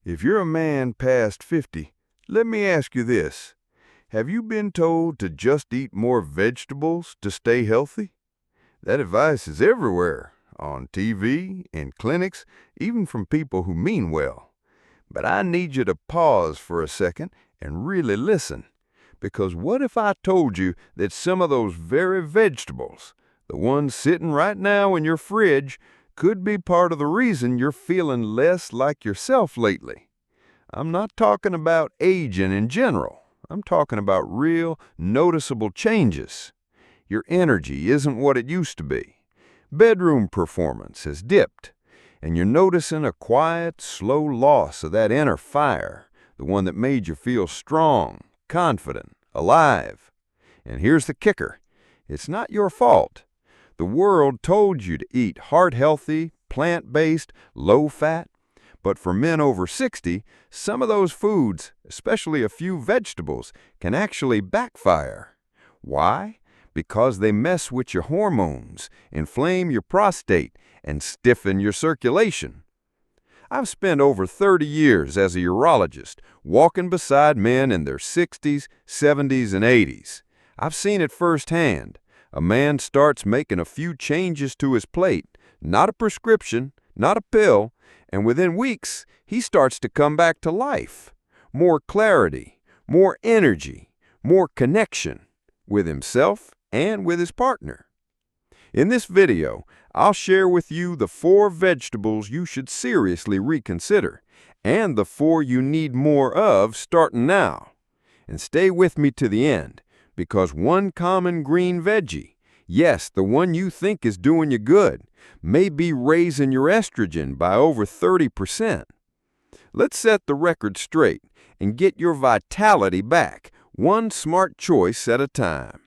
If you're a man past 50, let me ask you this. Have you been told to just eat more vegetables to stay healthy? That advice is everywhere, on TV, in clinics, even from people who mean well. But I need you to pause for a second and really listen. Because what if I told you that some of those very vegetables, the ones sitting right now in your fridge, could be part of the reason you're feeling less like yourself lately? I'm not talking about aging in general. I'm talking about real, noticeable changes. Your energy isn't what it used to be. Bedroom performance has dipped, and you're noticing a quiet, slow loss of that inner fire, the one that made you feel strong, confident, alive. And here's the kicker. It's not your fault. The world told you to eat heart-healthy, plant-based, low-fat. But for men over 60, some of those foods, especially a few vegetables, can actually backfire. Why? Because they mess with your hormones, inflame your prostate, and stiffen your circulation. I've spent over 30 years as a urologist, walking beside men in their 60s, 70s, and 80s. I've seen it firsthand. A man starts making a few changes to his plate, not a prescription, not a pill, and within weeks, he starts to come back to life. More clarity, more energy, more connection with himself and with his partner. In this video, I'll share with you the 4 vegetables you should seriously reconsider, and the 4 you need more of starting now. And stay with me to the end, because one common green veggie, yes, the one you think is doing you good, may be raising your estrogen by over 30%. Let's set the record straight and get your vitality back, one smart choice at a time.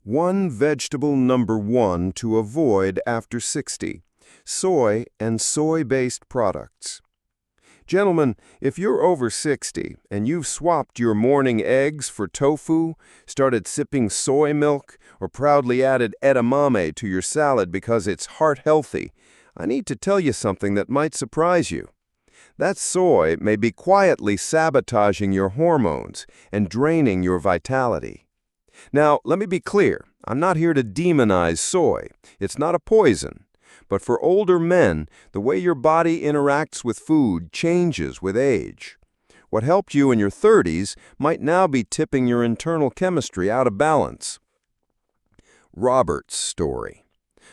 Vegetable number 1 to avoid after 60. Soy and soy-based products. Gentlemen, if you're over 60 and you've swapped your morning eggs for tofu, started sipping soy milk, or proudly added edamame to your salad because it's heart-healthy, I need to tell you something that might surprise you. That soy may be quietly sabotaging your hormones and draining your vitality. Now, let me be clear. I'm not here to demonize soy. It's not a poison. But for older men, the way your body interacts with food changes with age. What helped you in your 30s might now be tipping your internal chemistry out of balance. Robert's story.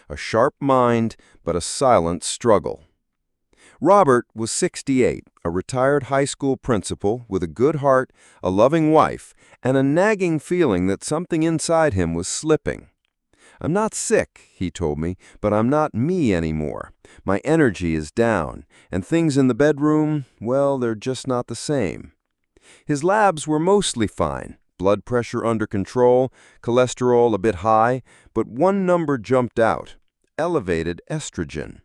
A sharp mind, but a silent struggle. Robert was 68, a retired high school principal with a good heart, a loving wife, and a nagging feeling that something inside him was slipping. "I'm not sick," he told me, "but I'm not me anymore. My energy is down, and things in the bedroom, well, they're just not the same." His labs were mostly fine, blood pressure under control, cholesterol a bit high, but one number jumped out: elevated estrogen.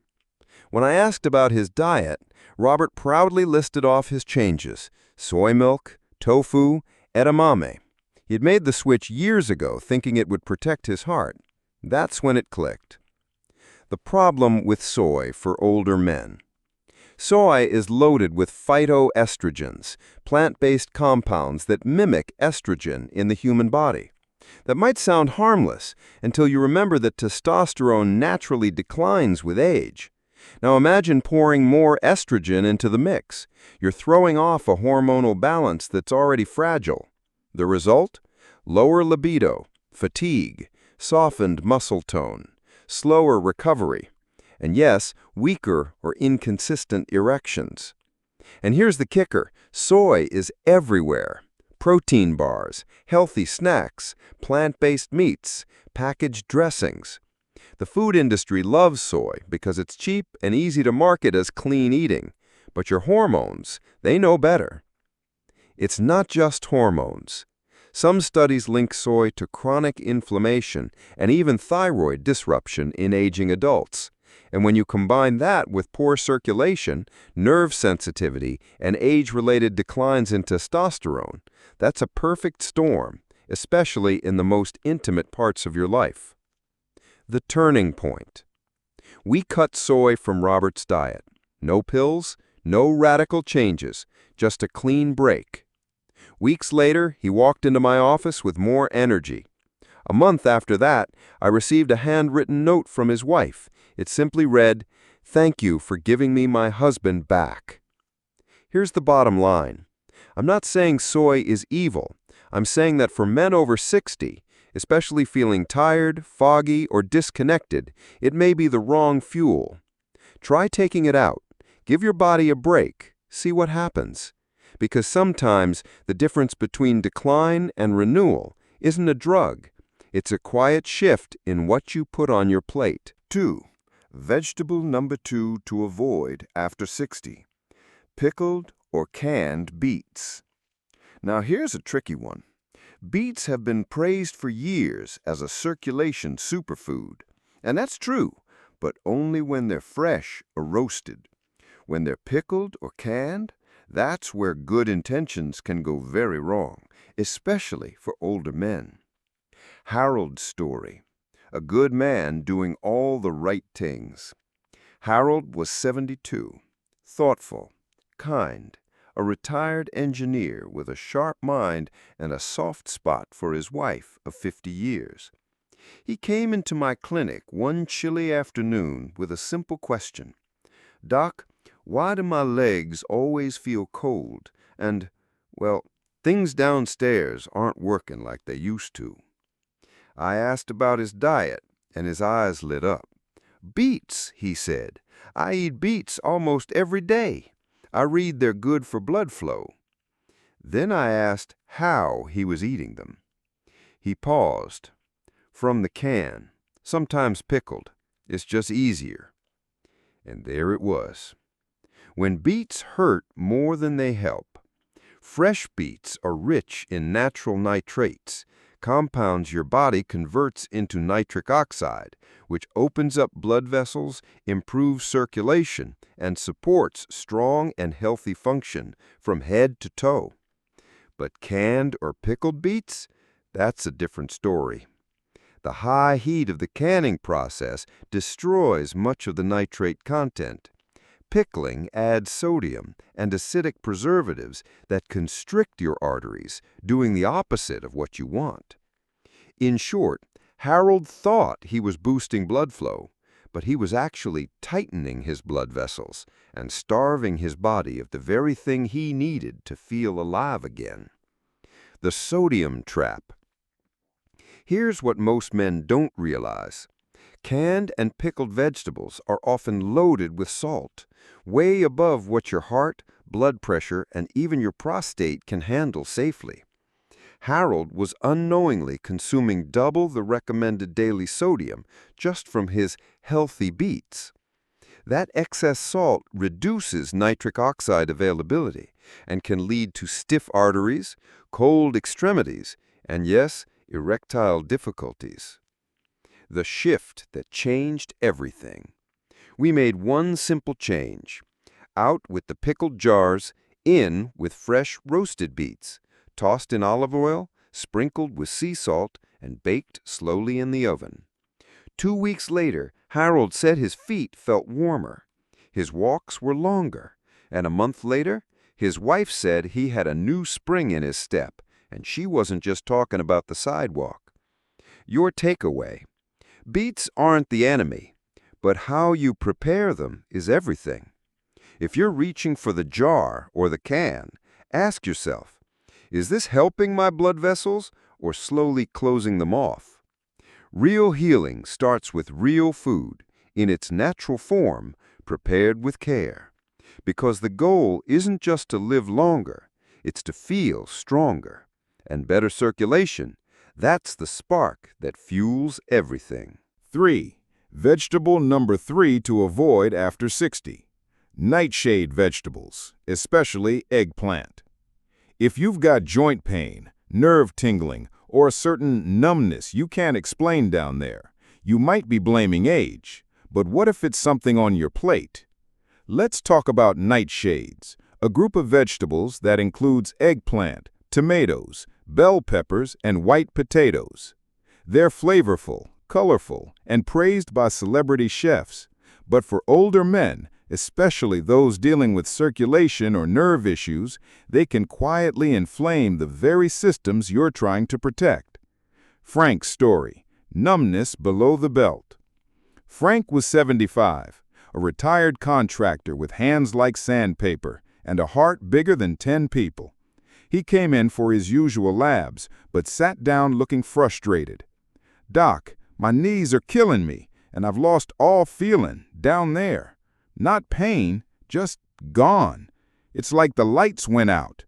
When I asked about his diet, Robert proudly listed off his changes: soy milk, tofu, edamame. He had made the switch years ago, thinking it would protect his heart. That's when it clicked. The problem with soy for older men. Soy is loaded with phytoestrogens, plant-based compounds that mimic estrogen in the human body. That might sound harmless until you remember that testosterone naturally declines with age. Now imagine pouring more estrogen into the mix. You're throwing off a hormonal balance that's already fragile. The result? Lower libido, fatigue, softened muscle tone, slower recovery, and yes, weaker or inconsistent erections. And here's the kicker: soy is everywhere. Protein bars, healthy snacks, plant-based meats, packaged dressings. The food industry loves soy because it's cheap and easy to market as clean eating. But your hormones, they know better. It's not just hormones. Some studies link soy to chronic inflammation and even thyroid disruption in aging adults. And when you combine that with poor circulation, nerve sensitivity, and age-related declines in testosterone, that's a perfect storm, especially in the most intimate parts of your life. The turning point. We cut soy from Robert's diet. No pills, No radical changes, just a clean break. Weeks later, he walked into my office with more energy. A month after that, I received a handwritten note from his wife. It simply read, "Thank you for giving me my husband back." Here's the bottom line. I'm not saying soy is evil. I'm saying that for men over 60, especially feeling tired, foggy, or disconnected, it may be the wrong fuel. Try taking it out. Give your body a break. See what happens. Because sometimes the difference between decline and renewal isn't a drug. It's a quiet shift in what you put on your plate. 2. Vegetable number 2 to avoid after 60. Pickled or canned beets. Now here's a tricky one. Beets have been praised for years as a circulation superfood. And that's true, but only when they're fresh or roasted. When they're pickled or canned, that's where good intentions can go very wrong, especially for older men. Harold's story. A good man doing all the right things. Harold was 72, thoughtful, kind, a retired engineer with a sharp mind and a soft spot for his wife of 50 years. He came into my clinic one chilly afternoon with a simple question. "Doc, why do my legs always feel cold? And, well, things downstairs aren't working like they used to." I asked about his diet, and his eyes lit up. "Beets," he said. "I eat beets almost every day. I read they're good for blood flow." Then I asked how he was eating them. He paused. "From the can, sometimes pickled. It's just easier." And there it was. When beets hurt more than they help. Fresh beets are rich in natural nitrates, compounds your body converts into nitric oxide, which opens up blood vessels, improves circulation, and supports strong and healthy function from head to toe. But canned or pickled beets? That's a different story. The high heat of the canning process destroys much of the nitrate content. Pickling adds sodium and acidic preservatives that constrict your arteries, doing the opposite of what you want. In short, Harold thought he was boosting blood flow, but he was actually tightening his blood vessels and starving his body of the very thing he needed to feel alive again. The sodium trap. Here's what most men don't realize. Canned and pickled vegetables are often loaded with salt, way above what your heart, blood pressure, and even your prostate can handle safely. Harold was unknowingly consuming double the recommended daily sodium just from his healthy beets. That excess salt reduces nitric oxide availability and can lead to stiff arteries, cold extremities, and yes, erectile difficulties. The shift that changed everything. We made one simple change. Out with the pickled jars, in with fresh roasted beets, tossed in olive oil, sprinkled with sea salt, and baked slowly in the oven. 2 weeks later, Harold said his feet felt warmer. His walks were longer. And a month later, his wife said he had a new spring in his step, and she wasn't just talking about the sidewalk. Your takeaway. Beets aren't the enemy, but how you prepare them is everything. If you're reaching for the jar or the can, ask yourself, is this helping my blood vessels or slowly closing them off? Real healing starts with real food, in its natural form, prepared with care. Because the goal isn't just to live longer, it's to feel stronger. And better circulation, that's the spark that fuels everything. 3. Vegetable number 3 to avoid after 60. Nightshade vegetables, especially eggplant. If you've got joint pain, nerve tingling, or a certain numbness you can't explain down there, you might be blaming age. But what if it's something on your plate? Let's talk about nightshades, a group of vegetables that includes eggplant, tomatoes, bell peppers, and white potatoes. They're flavorful, colorful, and praised by celebrity chefs. But for older men, especially those dealing with circulation or nerve issues. They can quietly inflame the very systems you're trying to protect. Frank's story, numbness below the belt. Frank was 75, a retired contractor with hands like sandpaper and a heart bigger than 10 people. He came in for his usual labs, but sat down looking frustrated. "Doc, my knees are killing me, and I've lost all feeling down there. Not pain, just gone. It's like the lights went out."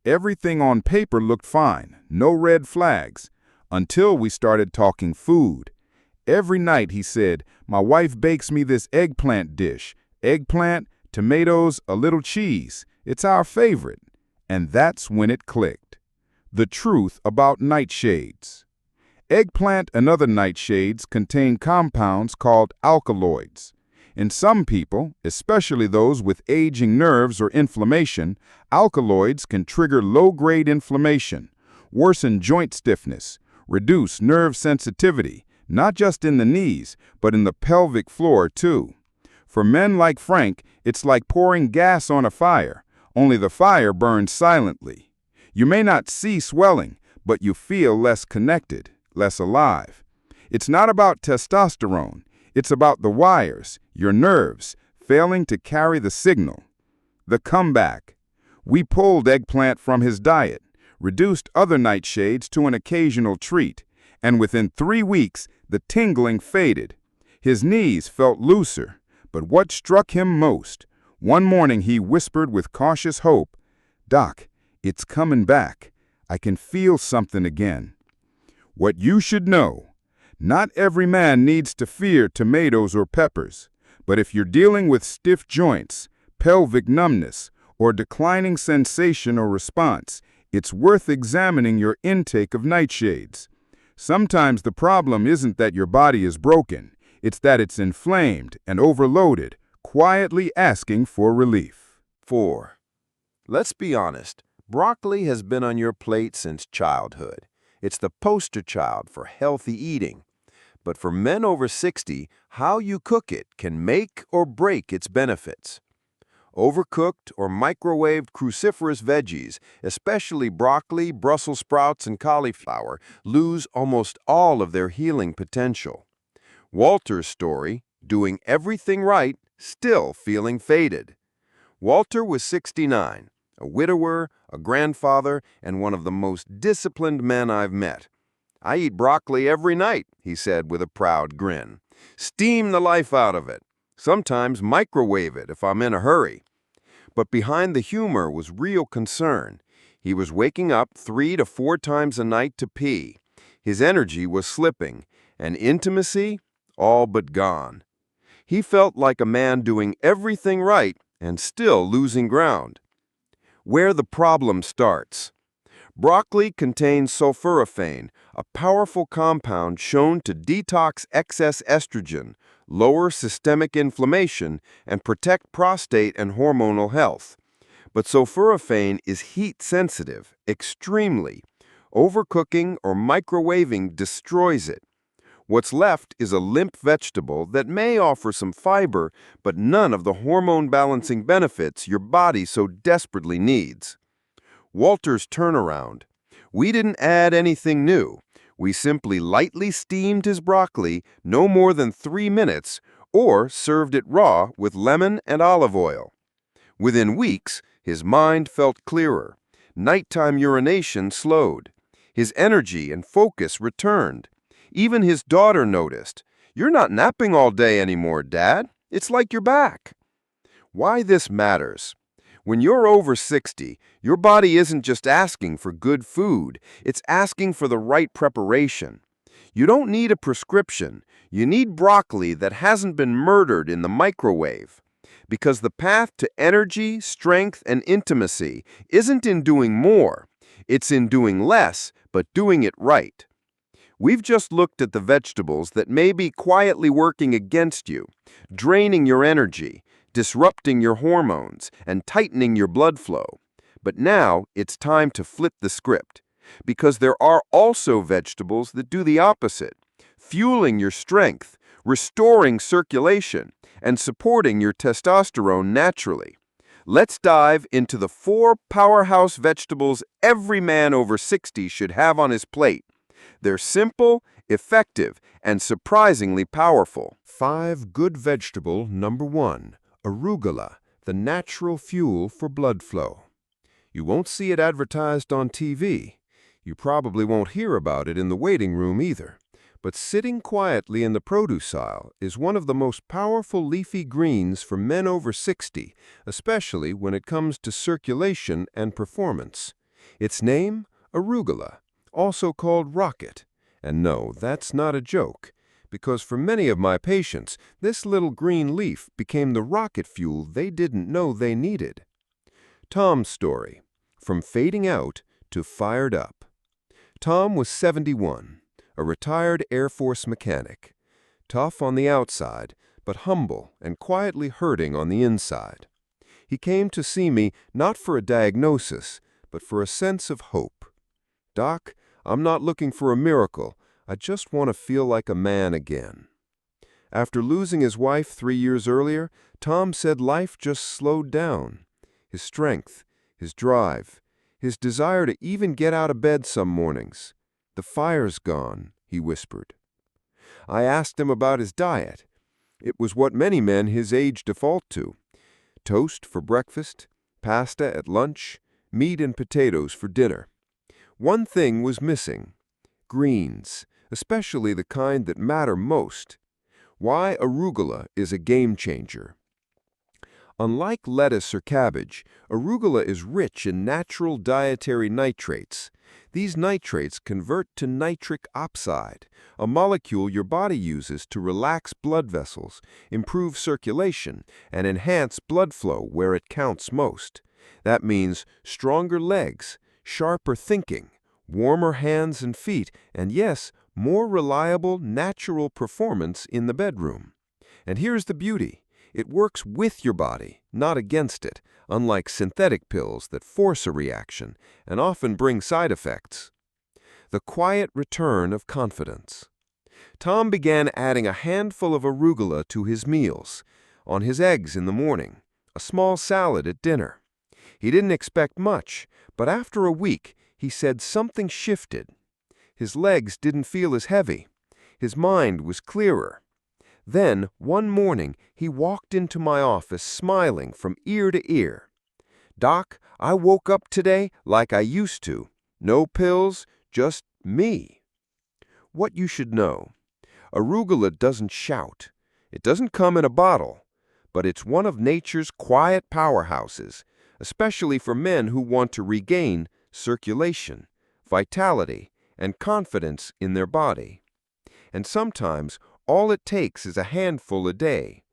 Everything on paper looked fine, no red flags, until we started talking food. Every night, he said, my wife bakes me this eggplant dish. Eggplant, tomatoes, a little cheese. It's our favorite. And that's when it clicked. The truth about nightshades. Eggplant and other nightshades contain compounds called alkaloids. In some people, especially those with aging nerves or inflammation, alkaloids can trigger low-grade inflammation, worsen joint stiffness, reduce nerve sensitivity, not just in the knees, but in the pelvic floor too. For men like Frank, it's like pouring gas on a fire, only the fire burns silently. You may not see swelling, but you feel less connected, less alive. It's not about testosterone. It's about the wires, your nerves, failing to carry the signal. The comeback. We pulled eggplant from his diet, reduced other nightshades to an occasional treat, and within 3 weeks, the tingling faded. His knees felt looser, but what struck him most, one morning he whispered with cautious hope, "Doc, it's coming back. I can feel something again." What you should know. Not every man needs to fear tomatoes or peppers, but if you're dealing with stiff joints, pelvic numbness, or declining sensation or response, it's worth examining your intake of nightshades. Sometimes the problem isn't that your body is broken, it's that it's inflamed and overloaded, quietly asking for relief. 4. Let's be honest, broccoli has been on your plate since childhood. It's the poster child for healthy eating. But for men over 60, how you cook it can make or break its benefits. Overcooked or microwaved cruciferous veggies, especially broccoli, Brussels sprouts, and cauliflower, lose almost all of their healing potential. Walter's story, doing everything right, still feeling faded. Walter was 69, a widower, a grandfather, and one of the most disciplined men I've met. "I eat broccoli every night," he said with a proud grin. "Steam the life out of it. Sometimes microwave it if I'm in a hurry." But behind the humor was real concern. He was waking up 3 to 4 times a night to pee. His energy was slipping, and intimacy all but gone. He felt like a man doing everything right and still losing ground. Where the problem starts. Broccoli contains sulforaphane, a powerful compound shown to detox excess estrogen, lower systemic inflammation, and protect prostate and hormonal health. But sulforaphane is heat-sensitive, extremely. Overcooking or microwaving destroys it. What's left is a limp vegetable that may offer some fiber, but none of the hormone-balancing benefits your body so desperately needs. Walter's turnaround. We didn't add anything new. We simply lightly steamed his broccoli no more than 3 minutes or served it raw with lemon and olive oil. Within weeks, his mind felt clearer. Nighttime urination slowed. His energy and focus returned. Even his daughter noticed. "You're not napping all day anymore, Dad. It's like you're back." Why this matters. When you're over 60, your body isn't just asking for good food, it's asking for the right preparation. You don't need a prescription. You need broccoli that hasn't been murdered in the microwave. Because the path to energy, strength, and intimacy isn't in doing more. It's in doing less, but doing it right. We've just looked at the vegetables that may be quietly working against you, draining your energy, disrupting your hormones, and tightening your blood flow. But now it's time to flip the script, because there are also vegetables that do the opposite, fueling your strength, restoring circulation, and supporting your testosterone naturally. Let's dive into the 4 powerhouse vegetables every man over 60 should have on his plate. They're simple, effective, and surprisingly powerful. 5 good vegetable number 1, arugula, the natural fuel for blood flow. You won't see it advertised on TV. You probably won't hear about it in the waiting room either. But sitting quietly in the produce aisle is one of the most powerful leafy greens for men over 60, especially when it comes to circulation and performance. Its name? Arugula, also called rocket. And no, that's not a joke, because for many of my patients, this little green leaf became the rocket fuel they didn't know they needed. Tom's story, from fading out to fired up. Tom was 71. A retired Air Force mechanic, tough on the outside, but humble and quietly hurting on the inside. He came to see me not for a diagnosis, but for a sense of hope. "Doc, I'm not looking for a miracle. I just want to feel like a man again." After losing his wife 3 years earlier, Tom said life just slowed down. His strength, his drive, his desire to even get out of bed some mornings. "The fire's gone," he whispered. I asked him about his diet. It was what many men his age default to. Toast for breakfast, pasta at lunch, meat and potatoes for dinner. One thing was missing: greens, especially the kind that matter most. Why arugula is a game changer. Unlike lettuce or cabbage, arugula is rich in natural dietary nitrates. These nitrates convert to nitric oxide, a molecule your body uses to relax blood vessels, improve circulation, and enhance blood flow where it counts most. That means stronger legs, sharper thinking, warmer hands and feet, and yes, more reliable, natural performance in the bedroom. And here's the beauty. It works with your body, not against it, unlike synthetic pills that force a reaction and often bring side effects. The quiet return of confidence. Tom began adding a handful of arugula to his meals, on his eggs in the morning, a small salad at dinner. He didn't expect much, but after a week, he said something shifted. His legs didn't feel as heavy. His mind was clearer. Then, one morning, he walked into my office smiling from ear to ear. "Doc, I woke up today like I used to. No pills, just me." What you should know: arugula doesn't shout. It doesn't come in a bottle, but it's one of nature's quiet powerhouses, especially for men who want to regain circulation, vitality, and confidence in their body. And sometimes, all it takes is a handful a day,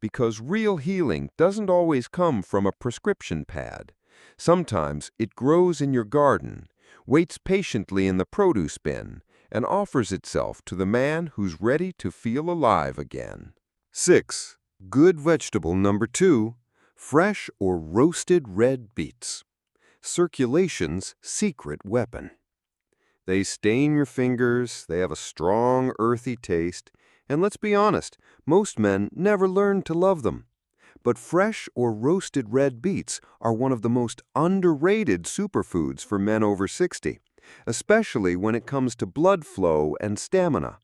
because real healing doesn't always come from a prescription pad. Sometimes it grows in your garden, waits patiently in the produce bin, and offers itself to the man who's ready to feel alive again. 6. Good vegetable number 2, fresh or roasted red beets. Circulation's secret weapon. They stain your fingers, they have a strong, earthy taste, and let's be honest, most men never learn to love them. But fresh or roasted red beets are one of the most underrated superfoods for men over 60, especially when it comes to blood flow and stamina.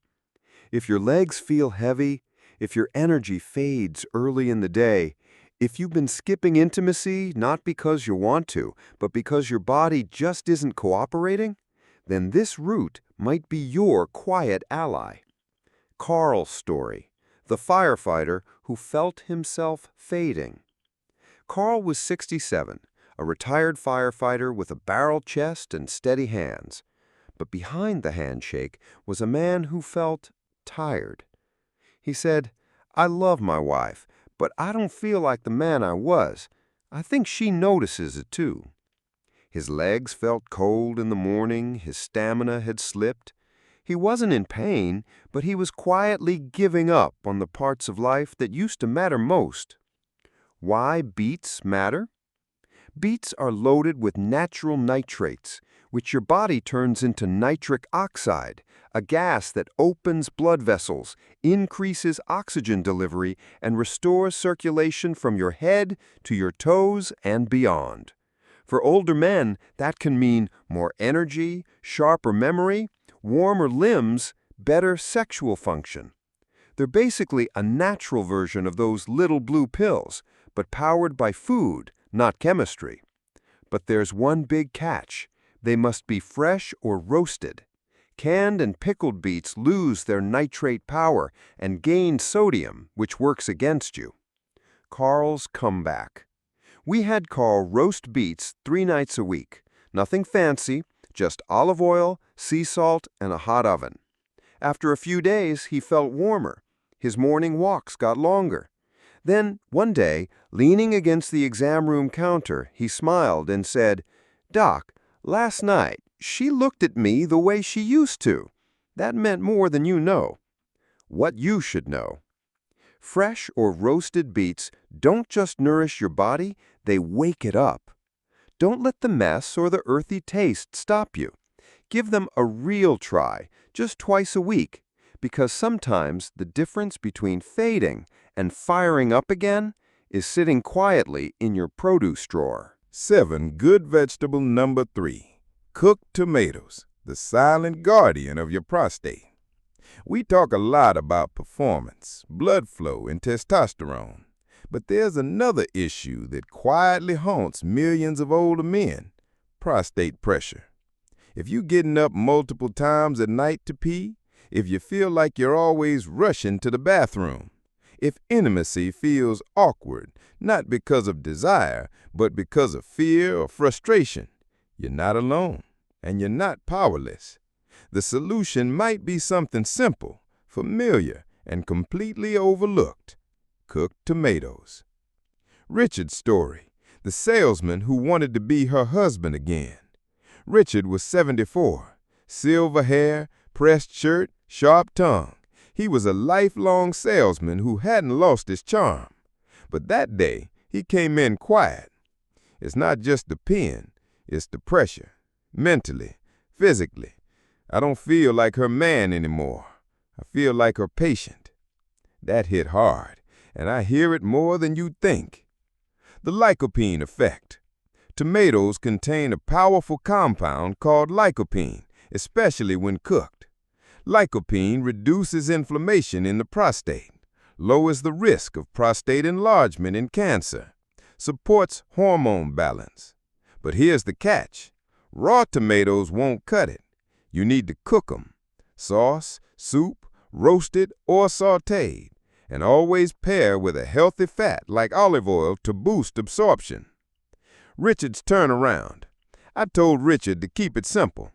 If your legs feel heavy, if your energy fades early in the day, if you've been skipping intimacy not because you want to, but because your body just isn't cooperating, then this root might be your quiet ally. Carl's story, the firefighter who felt himself fading. Carl was 67, a retired firefighter with a barrel chest and steady hands. But behind the handshake was a man who felt tired. He said, "I love my wife, but I don't feel like the man I was. I think she notices it too." His legs felt cold in the morning, his stamina had slipped. He wasn't in pain, but he was quietly giving up on the parts of life that used to matter most. Why beets matter? Beets are loaded with natural nitrates, which your body turns into nitric oxide, a gas that opens blood vessels, increases oxygen delivery, and restores circulation from your head to your toes and beyond. For older men, that can mean more energy, sharper memory, warmer limbs, better sexual function. They're basically a natural version of those little blue pills, but powered by food, not chemistry. But there's one big catch. They must be fresh or roasted. Canned and pickled beets lose their nitrate power and gain sodium, which works against you. Carl's comeback. We had Carl roast beets 3 nights a week. Nothing fancy, just olive oil, sea salt, and a hot oven. After a few days, he felt warmer. His morning walks got longer. Then, one day, leaning against the exam room counter, he smiled and said, "Doc, last night, she looked at me the way she used to. That meant more than you know." What you should know. Fresh or roasted beets don't just nourish your body, they wake it up. Don't let the mess or the earthy taste stop you. Give them a real try, just twice a week, because sometimes the difference between fading and firing up again is sitting quietly in your produce drawer. 7. Good vegetable number 3. Cooked tomatoes, the silent guardian of your prostate. We talk a lot about performance, blood flow, and testosterone. But there's another issue that quietly haunts millions of older men: prostate pressure. If you're getting up multiple times at night to pee, if you feel like you're always rushing to the bathroom, if intimacy feels awkward, not because of desire, but because of fear or frustration, you're not alone, and you're not powerless. The solution might be something simple, familiar, and completely overlooked: cooked tomatoes. Richard's story, the salesman who wanted to be her husband again. Richard was 74, silver hair, pressed shirt, sharp tongue. He was a lifelong salesman who hadn't lost his charm. But that day, he came in quiet. It's not just the pen, it's the pressure. Mentally, physically. I don't feel like her man anymore. I feel like her patient. That hit hard, and I hear it more than you'd think. The lycopene effect. Tomatoes contain a powerful compound called lycopene, especially when cooked. Lycopene reduces inflammation in the prostate, lowers the risk of prostate enlargement in cancer, supports hormone balance. But here's the catch. Raw tomatoes won't cut it. You need to cook them. Sauce, soup, roasted, or sautéed. And always pair with a healthy fat like olive oil to boost absorption. Richard's turnaround. I told Richard to keep it simple.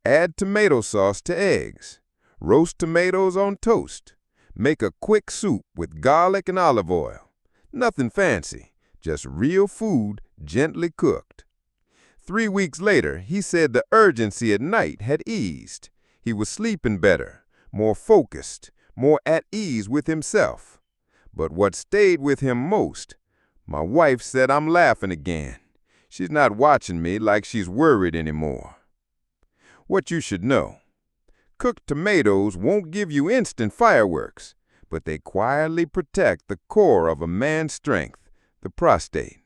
Add tomato sauce to eggs. Roast tomatoes on toast. Make a quick soup with garlic and olive oil. Nothing fancy, just real food gently cooked. 3 weeks later, he said the urgency at night had eased. He was sleeping better, more focused, more at ease with himself. But what stayed with him most, my wife said I'm laughing again. She's not watching me like she's worried anymore. What you should know. Cooked tomatoes won't give you instant fireworks, but they quietly protect the core of a man's strength, the prostate.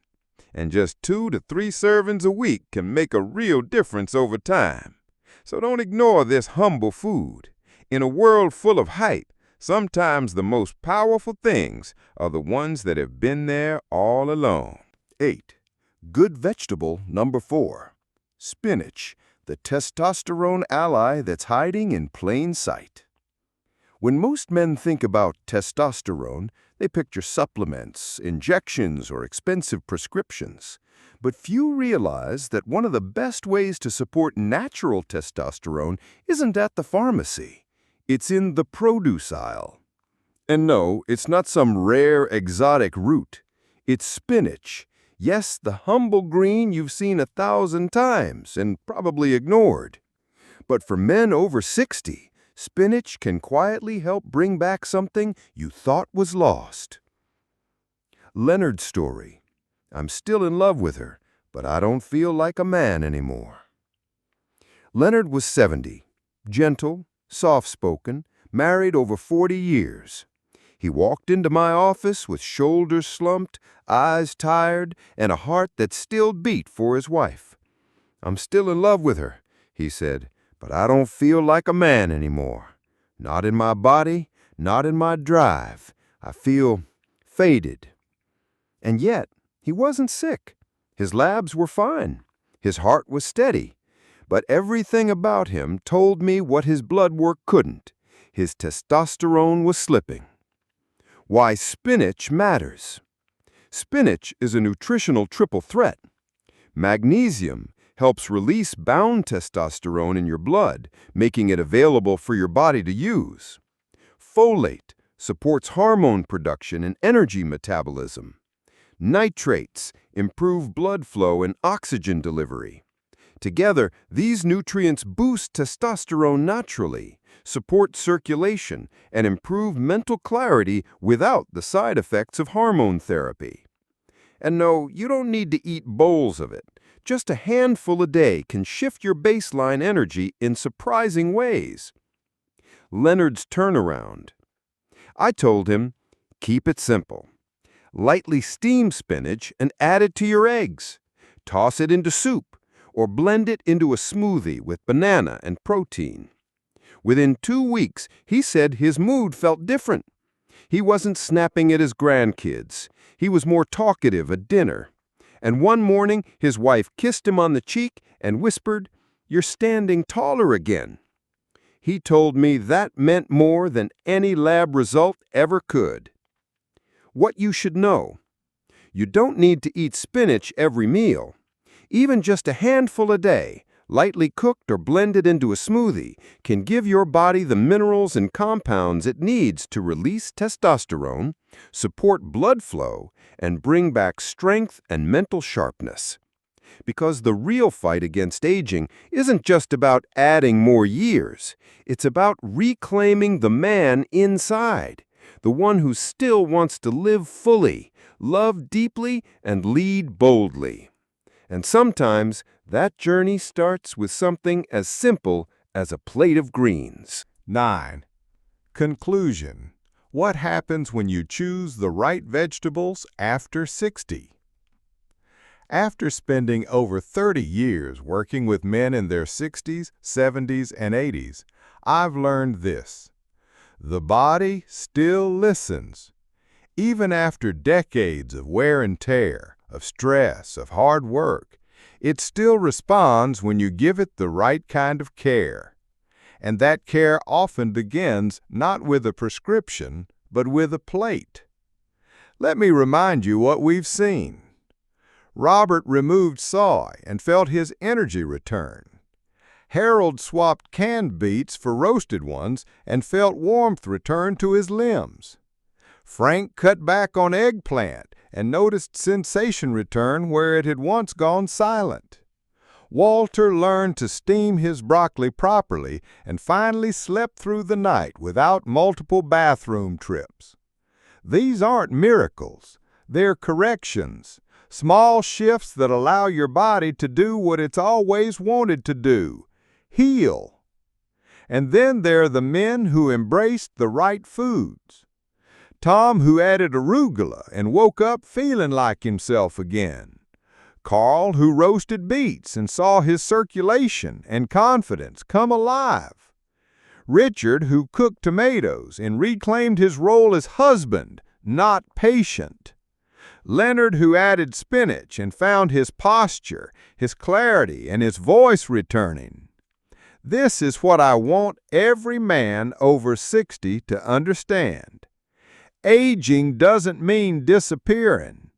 And just 2 to 3 servings a week can make a real difference over time. So don't ignore this humble food. In a world full of hype, sometimes the most powerful things are the ones that have been there all along. 8. Good vegetable number 4. Spinach, the testosterone ally that's hiding in plain sight. When most men think about testosterone, they picture supplements, injections, or expensive prescriptions. But few realize that one of the best ways to support natural testosterone isn't at the pharmacy. It's in the produce aisle. And no, it's not some rare exotic root. It's spinach. Yes, the humble green you've seen 1,000 times and probably ignored. But for men over 60, spinach can quietly help bring back something you thought was lost. Leonard's story. I'm still in love with her, but I don't feel like a man anymore. Leonard was 70, gentle, soft-spoken, married over 40 years. He walked into my office with shoulders slumped, eyes tired, and a heart that still beat for his wife. "I'm still in love with her," he said, "but I don't feel like a man anymore. Not in my body, not in my drive. I feel faded." And yet, he wasn't sick. His labs were fine. His heart was steady. But everything about him told me what his blood work couldn't. His testosterone was slipping. Why spinach matters. Spinach is a nutritional triple threat. Magnesium helps release bound testosterone in your blood, making it available for your body to use. Folate supports hormone production and energy metabolism. Nitrates improve blood flow and oxygen delivery. Together, these nutrients boost testosterone naturally, support circulation, and improve mental clarity without the side effects of hormone therapy. And no, you don't need to eat bowls of it. Just a handful a day can shift your baseline energy in surprising ways. Leonard's turnaround. I told him, keep it simple. Lightly steam spinach and add it to your eggs. Toss it into soup, or blend it into a smoothie with banana and protein. Within 2 weeks, he said his mood felt different. He wasn't snapping at his grandkids. He was more talkative at dinner. And one morning, his wife kissed him on the cheek and whispered, "You're standing taller again." He told me that meant more than any lab result ever could. What you should know. You don't need to eat spinach every meal. Even just a handful a day, lightly cooked or blended into a smoothie, can give your body the minerals and compounds it needs to release testosterone, support blood flow, and bring back strength and mental sharpness. Because the real fight against aging isn't just about adding more years. It's about reclaiming the man inside, the one who still wants to live fully, love deeply, and lead boldly. And sometimes that journey starts with something as simple as a plate of greens. 9. Conclusion. What happens when you choose the right vegetables after 60? After spending over 30 years working with men in their 60s, 70s, and 80s, I've learned this. The body still listens. Even after decades of wear and tear, of stress, of hard work, it still responds when you give it the right kind of care. And that care often begins not with a prescription, but with a plate. Let me remind you what we've seen. Robert removed soy and felt his energy return. Harold swapped canned beets for roasted ones and felt warmth return to his limbs. Frank cut back on eggplant and noticed sensation return where it had once gone silent. Walter learned to steam his broccoli properly and finally slept through the night without multiple bathroom trips. These aren't miracles. They're corrections, small shifts that allow your body to do what it's always wanted to do, heal. And then there are the men who embraced the right foods. Tom, who added arugula and woke up feeling like himself again. Carl, who roasted beets and saw his circulation and confidence come alive. Richard, who cooked tomatoes and reclaimed his role as husband, not patient. Leonard, who added spinach and found his posture, his clarity, and his voice returning. This is what I want every man over 60 to understand. Aging doesn't mean disappearing.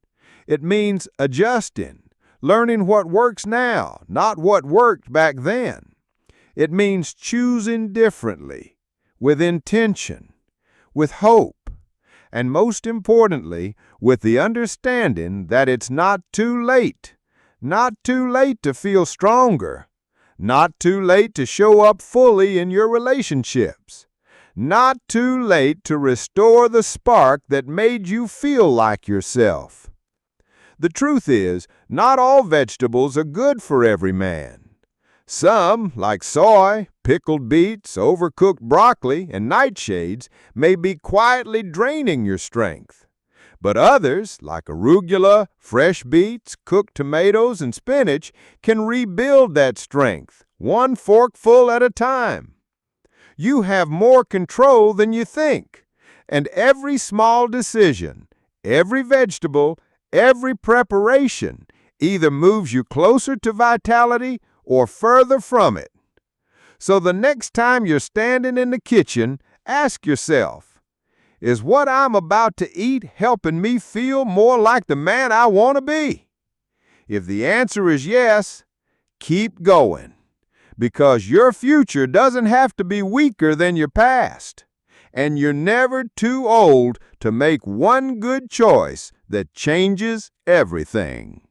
It means adjusting, learning what works now, not what worked back then. It means choosing differently, with intention, with hope, and most importantly, with the understanding that it's not too late to feel stronger, not too late to show up fully in your relationships. Not too late to restore the spark that made you feel like yourself. The truth is, not all vegetables are good for every man. Some, like soy, pickled beets, overcooked broccoli, and nightshades, may be quietly draining your strength. But others, like arugula, fresh beets, cooked tomatoes, and spinach, can rebuild that strength, one forkful at a time. You have more control than you think, and every small decision, every vegetable, every preparation either moves you closer to vitality or further from it. So the next time you're standing in the kitchen, ask yourself, is what I'm about to eat helping me feel more like the man I want to be? If the answer is yes, keep going, because your future doesn't have to be weaker than your past, and you're never too old to make one good choice that changes everything.